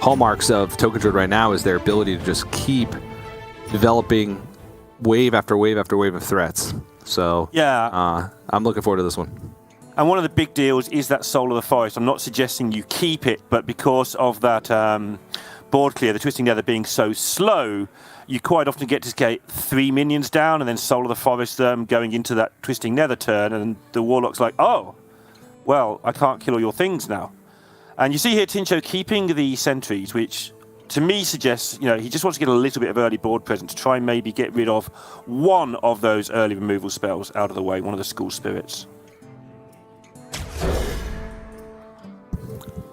hallmarks of Token Druid right now is their ability to just keep developing wave after wave after wave of threats. So yeah, I'm looking forward to this one. And one of the big deals is that Soul of the Forest. I'm not suggesting you keep it, but because of that board clear, the Twisting Nether being so slow, you quite often get to get 3 minions down and then Soul of the Forest going into that Twisting Nether turn, and the Warlock's like, oh, well, I can't kill all your things now. And you see here Tincho keeping the sentries, which to me suggests, he just wants to get a little bit of early board presence to try and maybe get rid of one of those early removal spells out of the way, one of the School Spirits.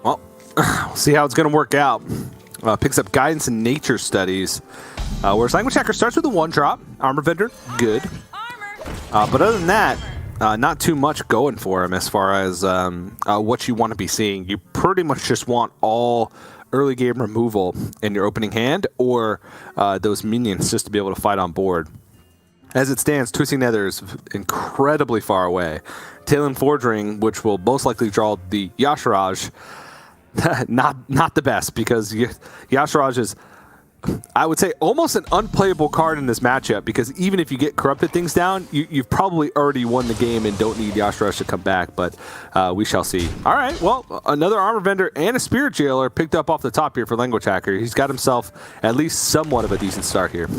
Well, we'll see how it's going to work out. Picks up Guidance in Nature Studies, whereas lnguagehackr starts with a 1-drop. Armor Vendor, good. But other than that, not too much going for him as far as what you want to be seeing. You pretty much just want all early game removal in your opening hand, or those minions just to be able to fight on board. As it stands, Twisting Nether is incredibly far away. Talon Forging, which will most likely draw the Yasharaj, not the best, because Yasharaj is, I would say, almost an unplayable card in this matchup, because even if you get corrupted things down, you've probably already won the game and don't need Yasharaj to come back, but we shall see. All right, well, another Armor Vendor and a Spirit Jailer picked up off the top here for lnguagehackr. He's got himself at least somewhat of a decent start here.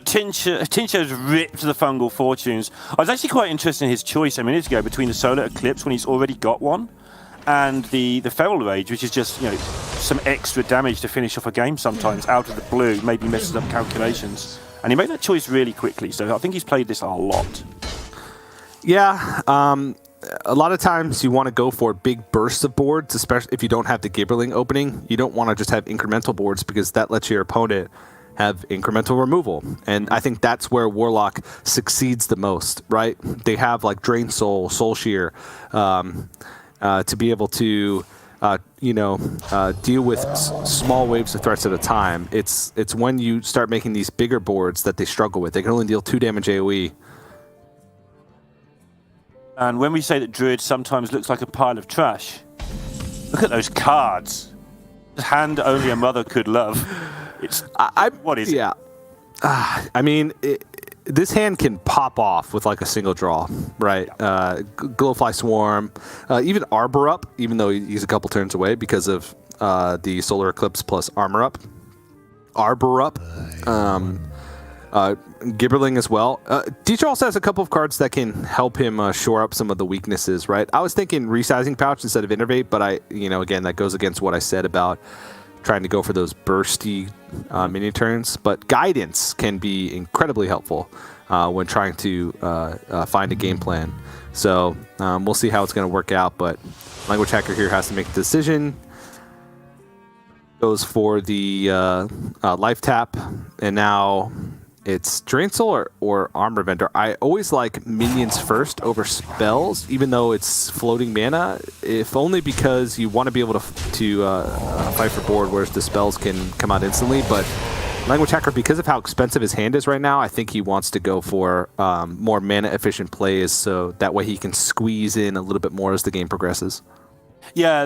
Tincho's ripped the Fungal Fortunes. I was actually quite interested in his choice a minute ago between the Solar Eclipse, when he's already got one, and the Feral Rage, which is just some extra damage to finish off a game sometimes out of the blue, maybe messes up calculations. And he made that choice really quickly, so I think he's played this a lot. Yeah, a lot of times you want to go for big bursts of boards, especially if you don't have the Gibberling opening. You don't want to just have incremental boards, because that lets your opponent have incremental removal. And I think that's where Warlock succeeds the most, right? They have like Drain Soul, Soul Shear, to be able to deal with small waves of threats at a time. It's when you start making these bigger boards that they struggle with. They can only deal 2 damage AoE. And when we say that Druid sometimes looks like a pile of trash, look at those cards. Hand only a mother could love. What is it? Yeah. I mean, this hand can pop off with like a single draw, right? Glowfly Swarm, even Arbor Up, even though he's a couple turns away because of the Solar Eclipse plus Armor Up. Arbor Up, Gibberling as well. Tincho also has a couple of cards that can help him shore up some of the weaknesses, right? I was thinking Resizing Pouch instead of Innervate, but again, that goes against what I said about trying to go for those bursty mini turns. But Guidance can be incredibly helpful when trying to find a game plan. So we'll see how it's going to work out, but lnguagehackr here has to make a decision. Goes for the life tap, and now it's Drain Soul or Armor Vendor. I always like minions first over spells, even though it's floating mana, if only because you want to be able to fight for board, whereas the spells can come out instantly. But lnguagehackr, because of how expensive his hand is right now, I think he wants to go for more mana-efficient plays, so that way he can squeeze in a little bit more as the game progresses. Yeah,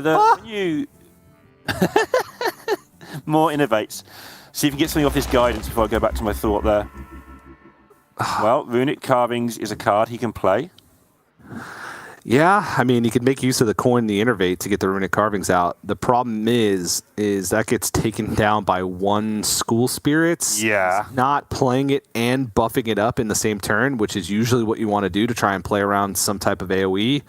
more innovates. See if you can get something off his Guidance before I go back to my thought there. Well, Runic Carvings is a card he can play. Yeah, I mean, he could make use of the coin, the Innervate, to get the Runic Carvings out. The problem is that gets taken down by 1 School Spirits. Yeah. Not playing it and buffing it up in the same turn, which is usually what you want to do to try and play around some type of AoE.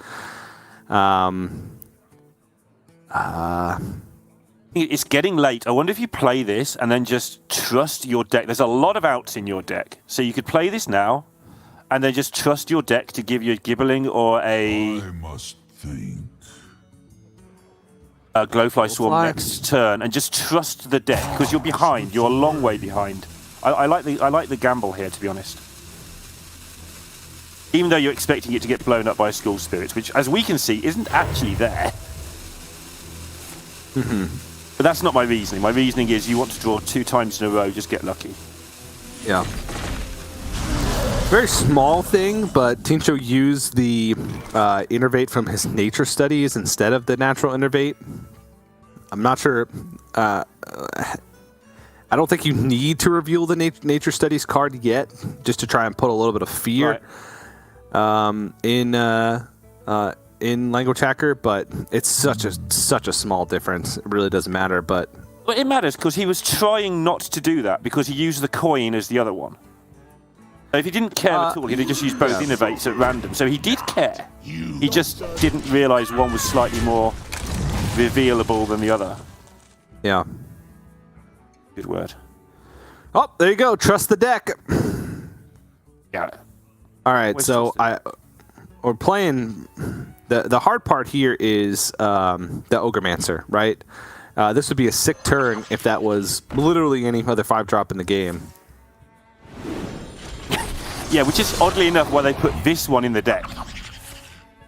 It's getting late. I wonder if you play this and then just trust your deck. There's a lot of outs in your deck. So you could play this now and then just trust your deck to give you a Gibberling or a Glowfly Swarm next turn, and just trust the deck, because you're behind. You're a long way behind. I like the gamble here, to be honest. Even though you're expecting it to get blown up by School Spirits, which, as we can see, isn't actually there. Mm-hmm. But that's not my reasoning. My reasoning is you want to draw 2 times in a row, just get lucky. Yeah. Very small thing, but Tincho used the Innervate from his Nature Studies instead of the natural Innervate. I'm not sure. I don't think you need to reveal the nature studies card yet, just to try and put a little bit of fear in language hacker. But it's such a small difference. It really doesn't matter. But well, it matters because he was trying not to do that because he used the coin as the other one. So if he didn't care at all, he'd have just used both innovates at random. So he did care. He just didn't realise one was slightly more revealable than the other. Yeah. Good word. Oh, there you go. Trust the deck. Yeah. All right, so we're playing. The hard part here is the Grandmasters, right? This would be a sick turn if that was literally any other 5-drop in the game. Yeah, which is oddly enough why they put this one in the deck.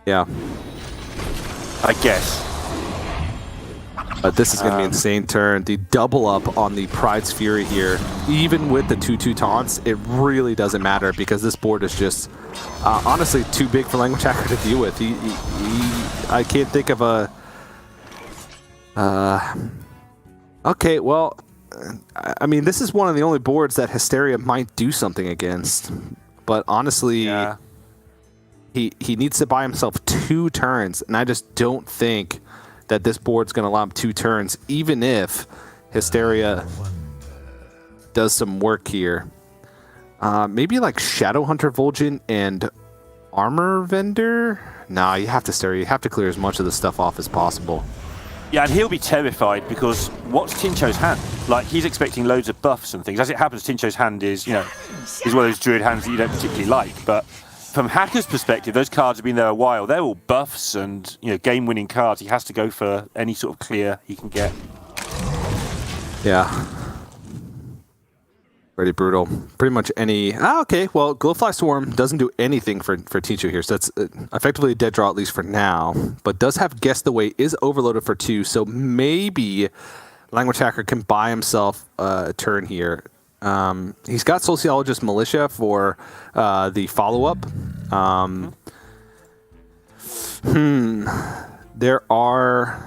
Yeah. I guess. But this is going to be an insane turn. The double up on the Pride's Fury here, even with the 2/2 taunts, it really doesn't matter because this board is just honestly too big for Language Hacker to deal with. I can't think of a... okay, well, I mean, this is one of the only boards that Hysteria might do something against. But honestly, he needs to buy himself 2 turns, and I just don't think that this board's going to allow him 2 turns, even if Hysteria does some work here. Maybe like Shadow Hunter Vol'jin and Armor Vendor? Nah, you have to Hysteria. You have to clear as much of the stuff off as possible. Yeah, and he'll be terrified because what's Tincho's hand? Like, he's expecting loads of buffs and things. As it happens, Tincho's hand is, is one of those druid hands that you don't particularly like. But from Hacker's perspective, those cards have been there a while. They're all buffs and, game-winning cards. He has to go for any sort of clear he can get. Yeah. Pretty brutal. Pretty much any... okay. Well, Glowfly Swarm doesn't do anything for Tincho here, so that's effectively a dead draw, at least for now. But does have Guess the Weight, is overloaded for 2, so maybe Language Hacker can buy himself a turn here. He's got Sociologist Militia for the follow-up. There are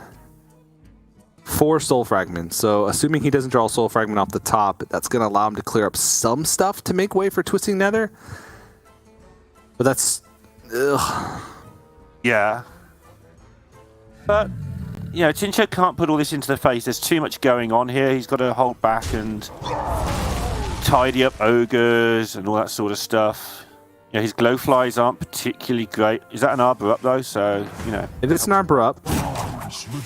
4 Soul Fragments, so assuming he doesn't draw a Soul Fragment off the top, that's going to allow him to clear up some stuff to make way for Twisting Nether. But that's... ugh. Yeah. But, Tincho can't put all this into the face. There's too much going on here. He's got to hold back and tidy up ogres and all that sort of stuff. His glowflies aren't particularly great. Is that an arbor up, though? So, It is an arbor up,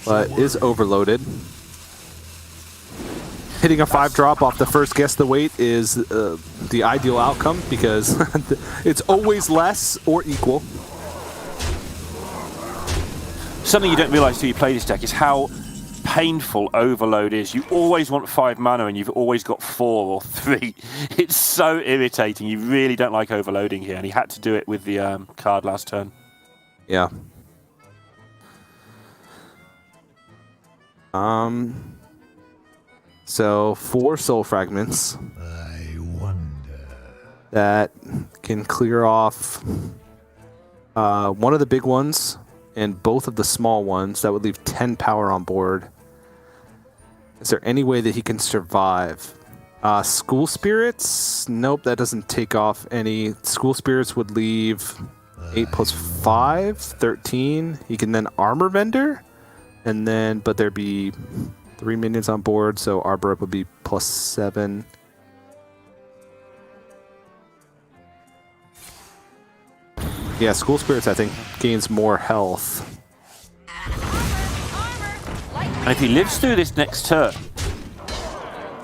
but is overloaded. Hitting a 5-drop off the first Guess the Weight is the ideal outcome because it's always less or equal. Something you don't realise till you play this deck is how painful overload is. You always want 5 mana and you've always got 4 or 3. It's so irritating. You really don't like overloading here, and he had to do it with the card last turn. Yeah. So 4 Soul Fragments that can clear off one of the big ones and both of the small ones. That would leave 10 power on board. Is there any way that he can survive? School Spirits? Nope, that doesn't take off any. School Spirits would leave 8 plus 5, 13. He can then Armor Vendor, and then, but there'd be 3 minions on board, so Arbor Up would be plus 7. Yeah, School Spirits, I think, gains more health. And if he lives through this next turn,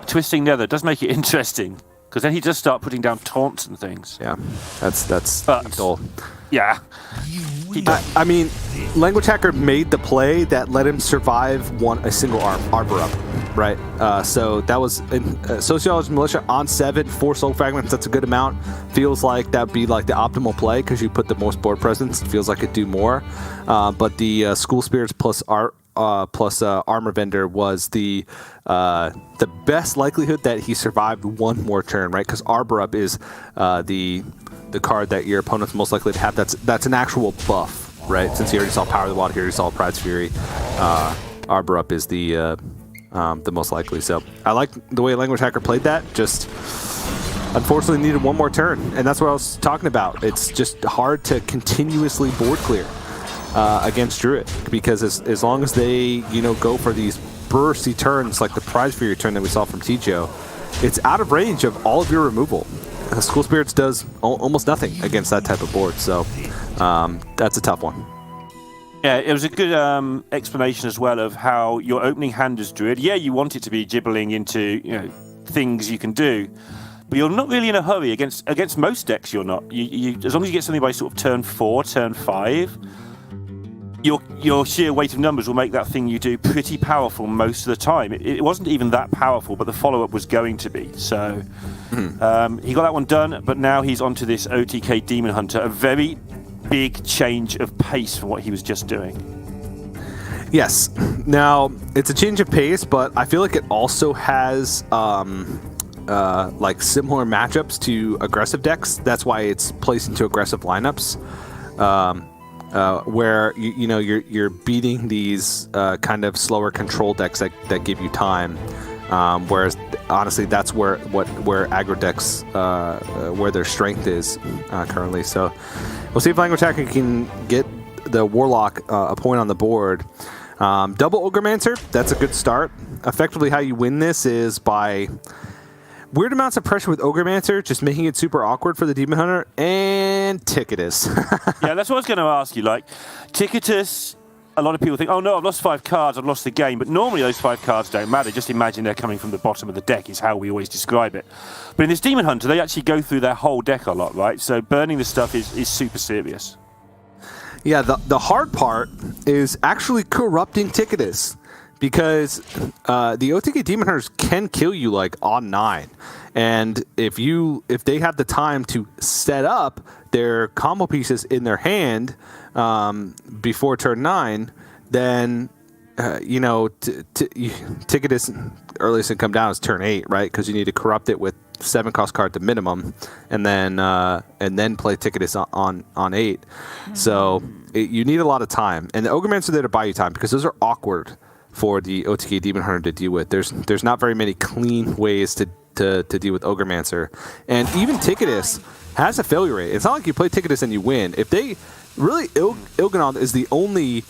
Twisting Nether does make it interesting, because then he does start putting down taunts and things. Yeah, that's but, dull. Yeah. I mean, Language Hacker made the play that let him survive a single Arbor Up, right? So that was Sociologist Militia on 7, 4 Soul Fragments. That's a good amount. Feels like that would be like the optimal play because you put the most board presence. It feels like it'd do more. But the School Spirits plus Armor Vendor was the best likelihood that he survived one more turn, right? Because Arbor Up is the card that your opponent's most likely to have. That's an actual buff, right? Since he already saw Power of the Water, he already saw Pride's Fury. Arbor Up is the most likely. So I like the way Language Hacker played that. Just unfortunately needed one more turn, and that's what I was talking about. It's just hard to continuously board clear against Druid, because as long as they go for these bursty turns like the prize for your turn that we saw from Tincho, it's out of range of all of your removal. School Spirits does almost nothing against that type of board, so that's a tough one. Yeah, it was a good explanation as well of how your opening hand as Druid, yeah, you want it to be gibbling into things you can do, but you're not really in a hurry against most decks. You're not. You as long as you get something by sort of turn 4, turn 5, your sheer weight of numbers will make that thing you do pretty powerful most of the time. It wasn't even that powerful, but the follow-up was going to be. So he got that one done, but now he's onto this OTK Demon Hunter, a very big change of pace from what he was just doing. Yes. Now, it's a change of pace, but I feel like it also has like similar matchups to aggressive decks. That's why it's placed into aggressive lineups. Where you're beating these kind of slower control decks that give you time, whereas honestly that's where aggro decks where their strength is currently. So we'll see if Language Hacker can get the Warlock a point on the board. Double Ogremancer, that's a good start. Effectively, how you win this is by weird amounts of pressure with Ogremancer, just making it super awkward for the Demon Hunter, and Ticketus. Yeah, that's what I was going to ask you. Like, Ticketus, a lot of people think, oh no, I've lost 5 cards, I've lost the game, but normally those 5 cards don't matter. Just imagine they're coming from the bottom of the deck is how we always describe it. But in this Demon Hunter, they actually go through their whole deck a lot, right? So burning the stuff is super serious. Yeah, the hard part is actually corrupting Ticketus, because the OTK Demon Hunters can kill you like on 9, and if they have the time to set up their combo pieces in their hand before turn 9, then Ticketus earliest can come down is turn 8, right? Because you need to corrupt it with 7 cost card to minimum, and then play Ticketus on 8. So you need a lot of time, and the Ogremancer are there to buy you time, because those are awkward for the OTK Demon Hunter to deal with. There's not very many clean ways to deal with Ogremancer. And even Ticketus has a failure rate. It's not like you play Ticketus and you win. If they really, Il'gynoth is the only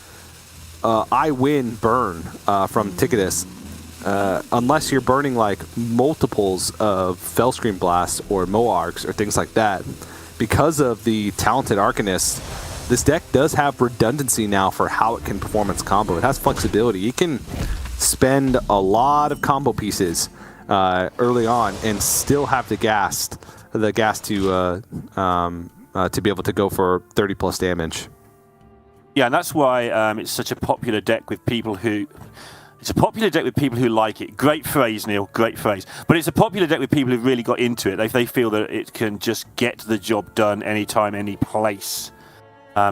I win burn from Ticketus, unless you're burning like multiples of Fellscream Blast or Moargs or things like that. Because of the talented Arcanist, this deck does have redundancy now for how it can perform its combo. It has flexibility. it can spend a lot of combo pieces early on and still have the gas to be able to go for 30 plus damage. Yeah, and that's why it's such a popular deck with people who. It's a popular deck with people who like it. Great phrase, Neil. Great phrase. But it's a popular deck with people who really got into it. They feel that it can just get the job done anytime, any place.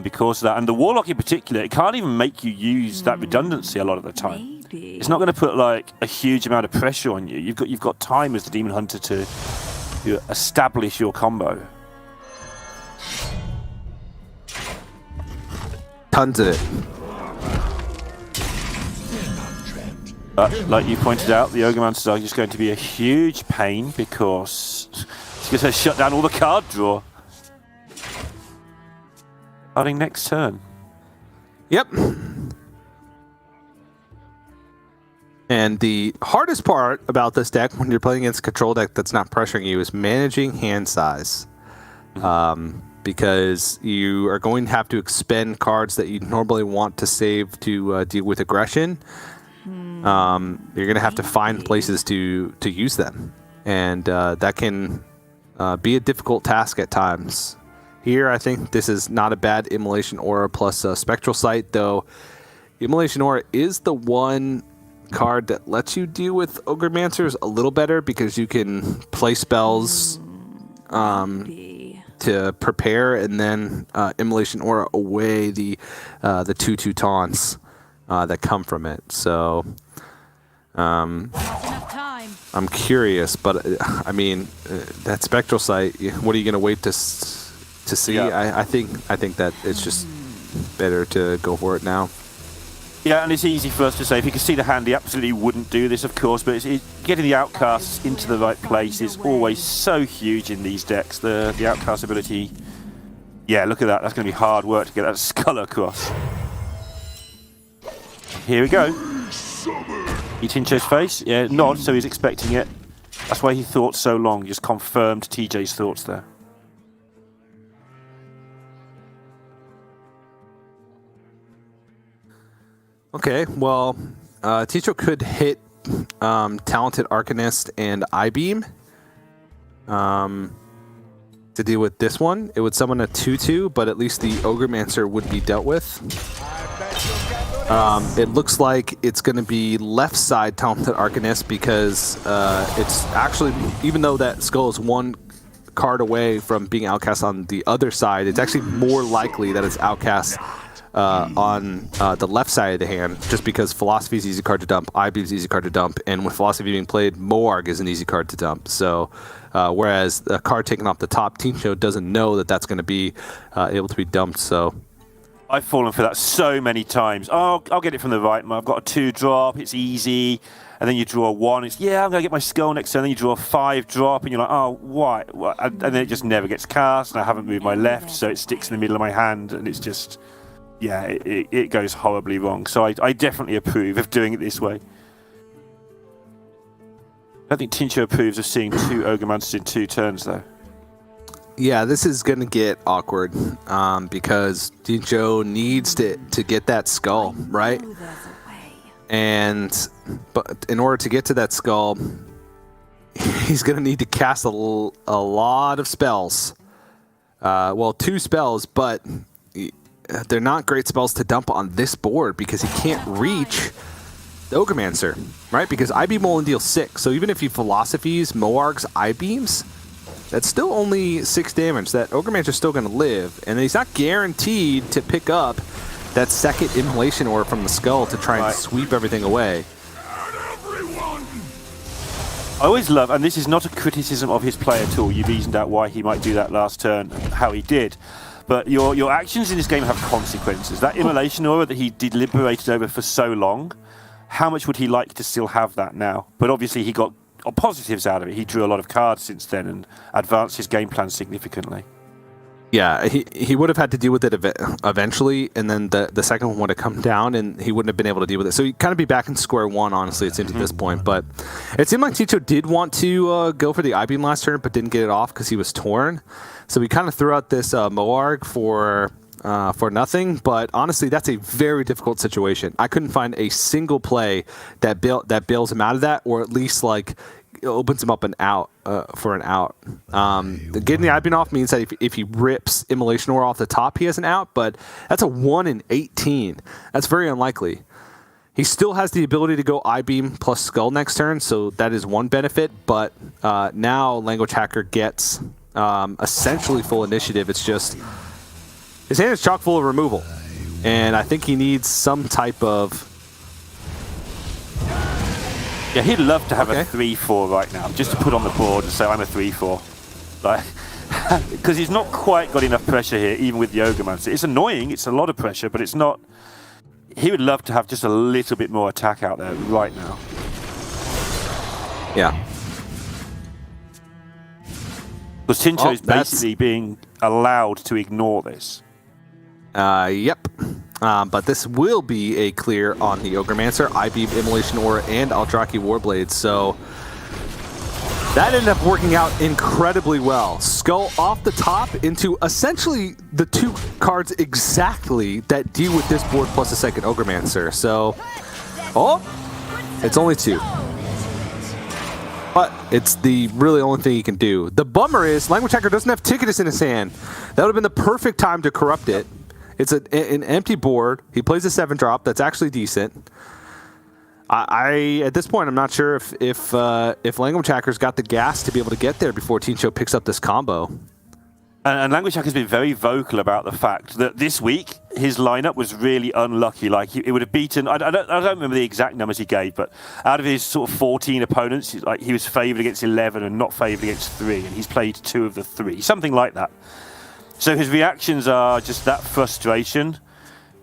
Because of that, and the Warlock in particular, it can't even make you use that redundancy a lot of the time. Maybe. It's not going to put like a huge amount of pressure on you. You've got time as the Demon Hunter to establish your combo. Tons of it. But like you pointed out, the Ogremancer are just going to be a huge pain because it's going to shut down all the card draw. Starting next turn. Yep. And the hardest part about this deck when you're playing against a control deck that's not pressuring you is managing hand size. Because you are going to have to expend cards that you normally want to save to deal with aggression. You're going to have to find places to use them. And that can be a difficult task at times. Here, I think this is not a bad Immolation Aura plus Spectral Sight, though Immolation Aura is the one card that lets you deal with Ogre-Mancers a little better, because you can play spells to prepare and then Immolation Aura away the 2/2 taunts that come from it. So I'm curious, but I mean, that Spectral Sight, what are you going to wait to see? Yeah. I think that it's just better to go for it now. Yeah, and it's easy for us to say. If you can see the hand, he absolutely wouldn't do this, of course, but getting the outcasts into the right place is always so huge in these decks. The outcast ability, yeah, look at that. That's going to be hard work to get that skull across. Here we go. Tincho's face, yeah, nod, so he's expecting it. That's why he thought so long, just confirmed TJ's thoughts there. Okay, well, Tincho could hit Talented Arcanist and I-Beam to deal with this one. It would summon a 2/2, but at least the Ogremancer would be dealt with. It looks like it's going to be left side Talented Arcanist because it's actually, even though that skull is one card away from being outcast on the other side, it's actually more likely that it's outcast on the left side of the hand, just because Philosophy is an easy card to dump, I-Beam is an easy card to dump, and with Philosophy being played, Moarg is an easy card to dump. So, whereas a card taken off the top, Tincho doesn't know that that's going to be able to be dumped. So, I've fallen for that so many times. Oh, I'll get it from the right. I've got a 2-drop. It's easy. And then you draw a 1. It's, yeah, I'm going to get my skull next turn. And then you draw a 5-drop. And you're like, oh, why? And then it just never gets cast. And I haven't moved my left. So it sticks in the middle of my hand. And it's just, yeah, it goes horribly wrong. So I definitely approve of doing it this way. I think Tincho approves of seeing 2 Ogremances in 2 turns, though. yeah, this is going to get awkward because Tincho needs to get that skull, right? But in order to get to that skull, he's going to need to cast a lot of spells. Well, 2 spells, but they're not great spells to dump on this board because he can't reach the Ogremancer, right? Because I-Beam will only deal 6. So even if he Philosophies Moarg's I-Beams, that's still only 6 damage. That Ogremancer's still going to live. And he's not guaranteed to pick up that second Immolation Ore from the skull to try and sweep everything away. I always love, and this is not a criticism of his play at all. You reasoned out why he might do that last turn, how he did. But your actions in this game have consequences. That Immolation Aura that he deliberated over for so long, how much would he like to still have that now? But obviously he got positives out of it. He drew a lot of cards since then and advanced his game plan significantly. Yeah, he would have had to deal with it eventually, and then the second one would have come down, and he wouldn't have been able to deal with it. So he'd kind of be back in square one, honestly, it seems at this point. But it seemed like Tincho did want to go for the I-Beam last turn, but didn't get it off because he was torn. So we kind of threw out this Moarg for nothing, but honestly, that's a very difficult situation. I couldn't find a single play that bails him out of that, or at least like opens him up an out for an out. Getting the I-Beam off means that if he rips Immolation Ore off the top, he has an out, but that's a 1 in 18. That's very unlikely. He still has the ability to go I-Beam plus Skull next turn, so that is one benefit, but now Language Hacker gets essentially full initiative. It's just his hand is chock full of removal, and I think he needs some type of... Yeah, he'd love to have a 3-4 right now, just to put on the board and say, I'm a 3-4. Like, because he's not quite got enough pressure here, even with the Ogremancer. It's annoying, it's a lot of pressure, but it's not... He would love to have just a little bit more attack out there right now. Yeah. Because Tincho's basically being allowed to ignore this. Yep. But this will be a clear on the Ogremancer, I-Beam, Immolation Ore, and Aldraki Warblade. So that ended up working out incredibly well. Skull off the top into essentially the 2 cards exactly that deal with this board plus a second Ogremancer. So, it's only 2. But it's the really only thing he can do. The bummer is Language Hacker doesn't have Ticketus in his hand. That would have been the perfect time to corrupt it. It's an empty board. He plays a 7-drop. That's actually decent. I at this point, I'm not sure if Language Hacker's got the gas to be able to get there before Tincho picks up this combo. And Language Hacker's been very vocal about the fact that this week his lineup was really unlucky. Like it would have beaten. I don't remember the exact numbers he gave, but out of his sort of 14 opponents, like he was favoured against 11 and not favoured against 3, and he's played 2 of the 3, something like that. So his reactions are just that frustration.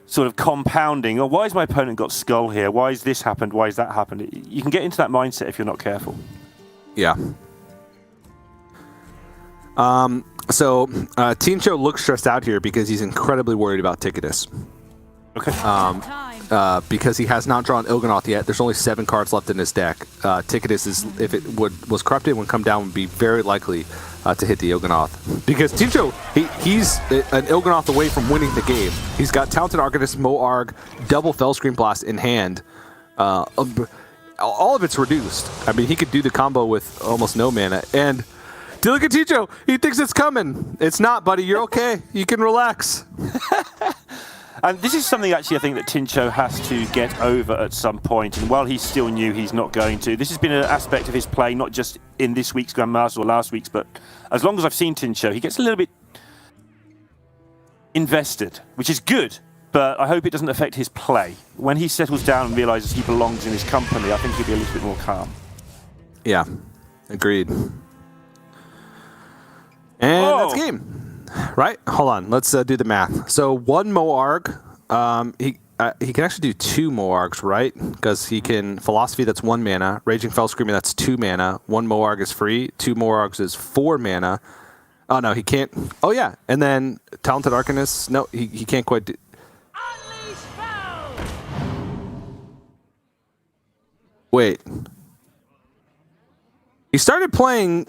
sort of compounding. Or why has my opponent got skull here? Why has this happened? Why has that happened? You can get into that mindset if you're not careful. Yeah. So Tincho looks stressed out here because he's incredibly worried about Ticketus. Okay. Because he has not drawn Il'gynoth yet. There's only 7 cards left in his deck. Ticketus is, if it was corrupted when come down, would be very likely to hit the Il'gynoth. Because Tincho, he's an Il'gynoth away from winning the game. He's got Talented Arcanist, Moarg, double Fellscream Blast in hand. All of it's reduced. I mean, he could do the combo with almost no mana. And look at Tincho. He thinks it's coming. It's not, buddy. You're okay. You can relax. And this is something actually I think that Tincho has to get over at some point. And while he's still new, he's not going to. This has been an aspect of his play, not just in this week's Grandmasters or last week's, but as long as I've seen Tincho, he gets a little bit invested, which is good. But I hope it doesn't affect his play. When he settles down and realizes he belongs in his company, I think he'll be a little bit more calm. Yeah, agreed. And that's game. Right? Hold on. Let's do the math. So 1 Moarg. He can actually do 2 Moargs, right? Because he can Philosophy, that's 1 mana. Raging Fellscreamer, that's 2 mana. 1 Moarg is free. 2 Moargs is 4 mana. Oh, no, he can't. Oh, yeah. And then Talented Arcanist. No, he can't quite do. Wait. He started playing...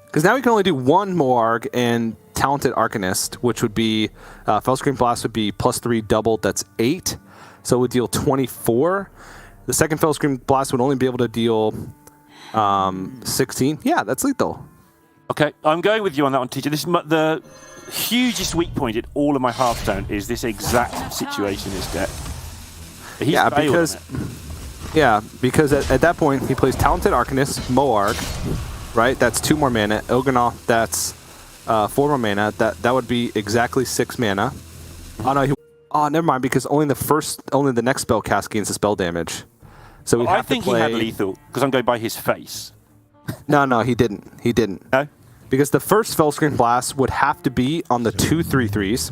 Because now he can only do 1 Moarg and Talented Arcanist, which would be Fellscream Blast would be +3 doubled. That's 8, so it would deal 24. The second Fellscream Blast would only be able to deal 16. Yeah, that's lethal. Okay, I'm going with you on that one, teacher. This is the hugest weak point in all of my Hearthstone is this exact situation in his deck. Because at that point he plays Talented Arcanist, Moarg. Right, that's 2 more mana. Il'gynoth, that's 4 more mana. That would be exactly 6 mana. Oh no, never mind. Because only the next spell cast gains the spell damage. So I think he had lethal because I'm going by his face. No, he didn't. He didn't. No, because the first Fellscream Blast would have to be on the 2 3/3s,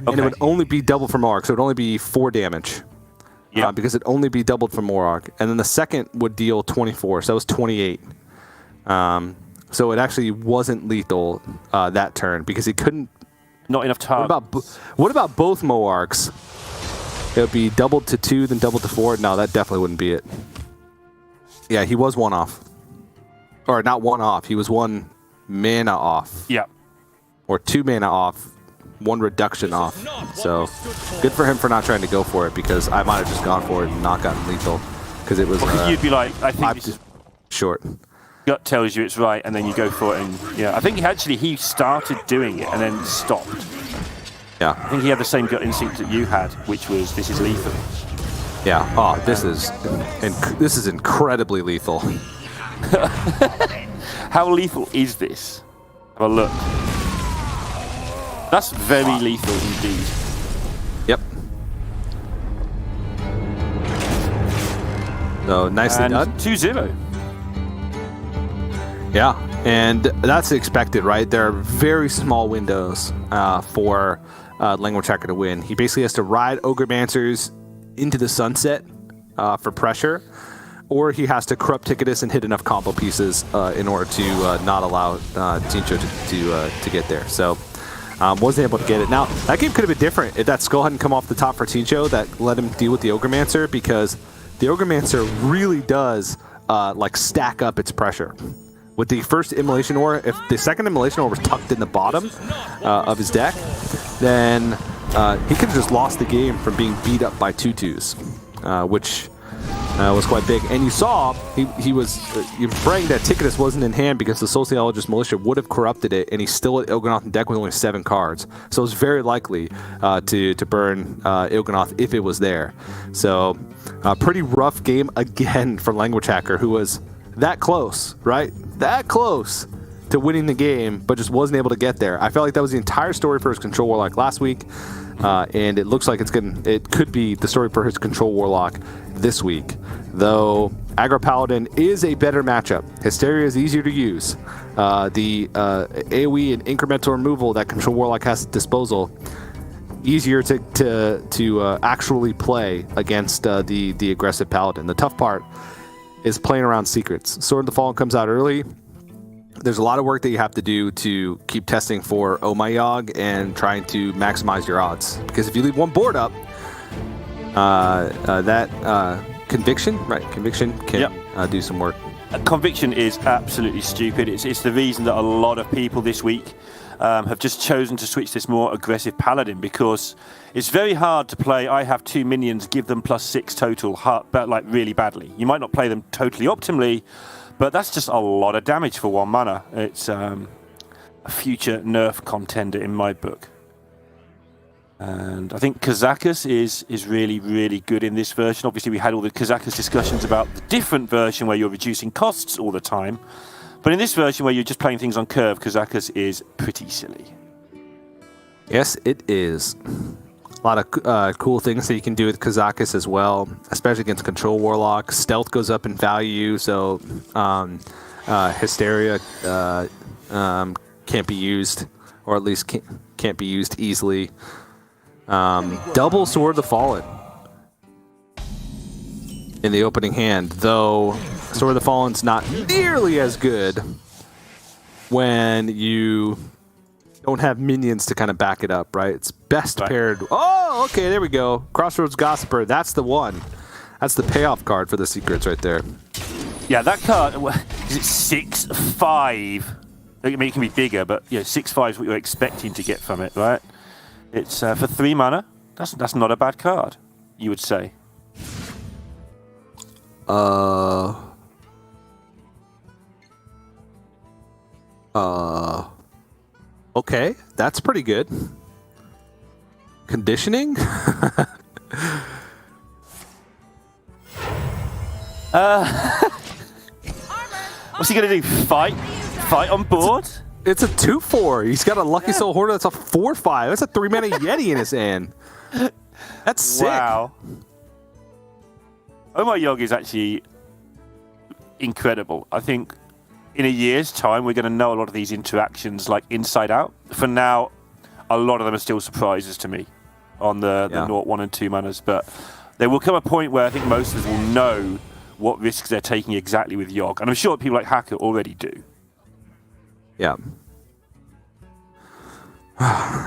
and it would only be doubled for Moarg, so it would only be 4 damage. Yeah, because it'd only be doubled for Moarg, and then the second would deal 24, so that was 28. So it actually wasn't lethal that turn because he couldn't. Not enough time. What about both Moargs? It would be doubled to 2, then doubled to 4. No, that definitely wouldn't be it. Yeah, he was 1 off, or not 1 off. He was 1 mana off. Yeah, or 2 mana off, 1 reduction off. So good for him for not trying to go for it because I might have just gone for it and not gotten lethal because it was. You'd be like, I think this is short. Gut tells you it's right, and then you go for it. And yeah, I think he started doing it and then stopped. Yeah, I think he had the same gut instinct that you had, which was this is lethal. Yeah. Oh, this is incredibly lethal. How lethal is this? Have a look. That's very lethal indeed. Yep. So nicely done. 2-0. Yeah, and that's expected, right? There are very small windows for lnguagehackr to win. He basically has to ride Grandmasters into the sunset for pressure, or he has to corrupt Ticketus and hit enough combo pieces in order to not allow Tincho to get there. So wasn't able to get it. Now, that game could have been different if that skull hadn't come off the top for Tincho that let him deal with the Grandmaster, because the Grandmaster really does stack up its pressure. With the first Immolation Ore, if the second Immolation Ore was tucked in the bottom of his deck, then he could have just lost the game from being beat up by 2/2s, which was quite big. And you saw he was praying that Ticketus wasn't in hand because the Sociologist Militia would have corrupted it, and he's still at Il'gynoth in deck with only 7 cards. So it's very likely to burn Il'gynoth if it was there. So a pretty rough game again for lnguagehackr, who was that close, right? That close to winning the game, but just wasn't able to get there. I felt like that was the entire story for his Control Warlock last week, and it looks like it could be the story for his Control Warlock this week. Though Aggro Paladin is a better matchup. Hysteria is easier to use. The AoE and incremental removal that Control Warlock has at disposal easier to actually play against the aggressive paladin. The tough part is playing around secrets. Sword of the Fallen comes out early. There's a lot of work that you have to do to keep testing for Oh My Yogg and trying to maximize your odds. Because if you leave one board up, Conviction can do some work. Conviction is absolutely stupid. It's the reason that a lot of people this week have just chosen to switch this more aggressive paladin, because it's very hard to play. I have 2 minions, give them +6 total, but like really badly. You might not play them totally optimally, but that's just a lot of damage for 1 mana. It's a future nerf contender in my book. And I think Kazakus is really, really good in this version. Obviously, we had all the Kazakus discussions about the different version where you're reducing costs all the time. But in this version where you're just playing things on curve, Kazakus is pretty silly. Yes, it is. A lot of cool things that you can do with Kazakus as well, especially against Control Warlock. Stealth goes up in value, so Hysteria can't be used, or at least can't be used easily. Double Sword of the Fallen in the opening hand, though Sword of the Fallen's not nearly as good when you don't have minions to kind of back it up, right? It's best paired. Oh, okay, there we go. Crossroads Gossiper, that's the one. That's the payoff card for the secrets right there. Yeah, that card, is it 6/5? I mean, it can be bigger, but 6/5 is what you're expecting to get from it, right? It's for 3 mana. That's not a bad card, you would say. Okay, that's pretty good. Conditioning? What's he gonna do? Fight on board? It's a 2/4. He's got a Lucky Soul Hoarder that's a 4/5. That's a 3-mana Yeti in his hand. That's sick. Wow. Oh My Yogg is actually incredible. I think in a year's time, we're going to know a lot of these interactions like inside out. For now, a lot of them are still surprises to me on the 0, 1, and 2 manas. But there will come a point where I think most of us will know what risks they're taking exactly with Yogg. And I'm sure people like Hacker already do. Yeah.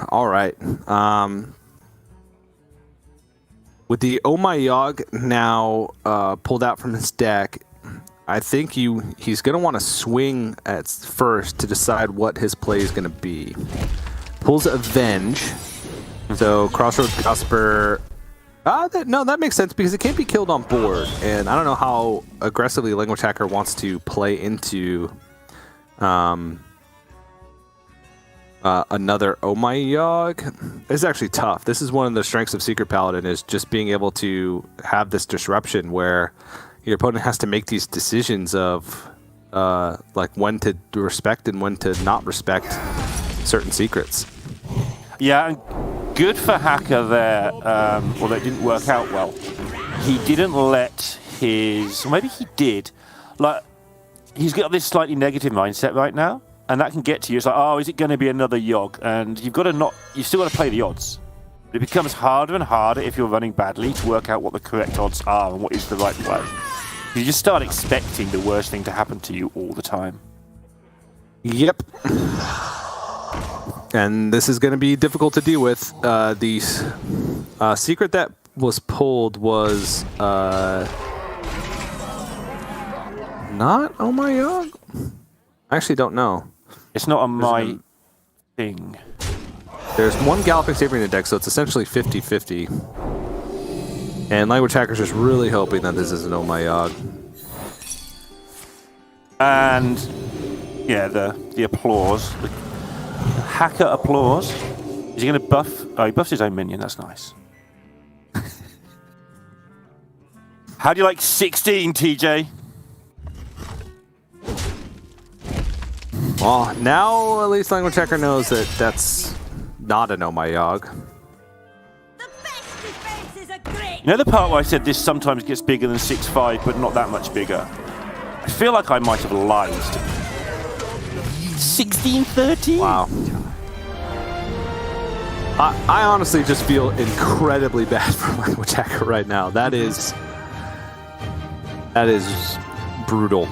All right. With the Oh My Yogg now pulled out from his deck, I think he's going to want to swing at first to decide what his play is going to be. Pulls Avenge. So Crossroads Gossiper. That makes sense because it can't be killed on board. And I don't know how aggressively lnguagehackr wants to play into another Oh My Yogg. This is actually tough. This is one of the strengths of Secret Paladin, is just being able to have this disruption where your opponent has to make these decisions of like when to respect and when to not respect certain secrets. Yeah, and good for Hacker there. Well, that didn't work out well. He didn't let his... Maybe he did. Like, he's got this slightly negative mindset right now, and that can get to you. It's like, oh, is it going to be another Yogg? And you've still got to play the odds. But it becomes harder and harder if you're running badly to work out what the correct odds are and what is the right play. You just start expecting the worst thing to happen to you all the time. Yep. And this is going to be difficult to deal with. The secret that was pulled was not Oh My Yogg? I actually don't know. It's not my thing. There's one Galloping Saber in the deck, so it's essentially 50-50. And lnguagehackr's just really hoping that this isn't Oh My Yogg. And yeah, the applause. The Hacker applause. Is he going to buff? Oh, he buffs his own minion. That's nice. How do you like 16, TJ? Well, now at least lnguagehackr knows that that's not an Oh My Yogg. You know the part where I said this sometimes gets bigger than 6/5, but not that much bigger? I feel like I might have lied. 16-13? Wow. I honestly just feel incredibly bad for Language Hacker right now. That is brutal.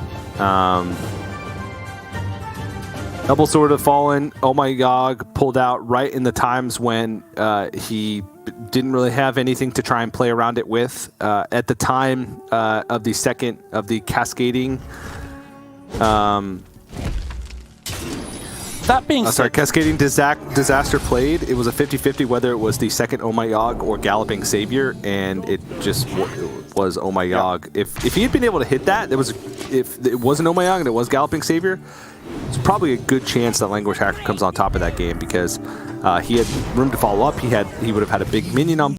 Double Sword of Fallen, Oh My God, pulled out right in the times when he didn't really have anything to try and play around it with. At the time of the cascading. That being said, Cascading Disaster played. It was a 50-50 whether it was the second Oh My God or Galloping Savior, and it just was Oh My God. If he had been able to hit that, if it wasn't Oh My God and it was Galloping Savior, it's probably a good chance that Language Hacker comes on top of that game because he had room to follow up. He would have had a big minion on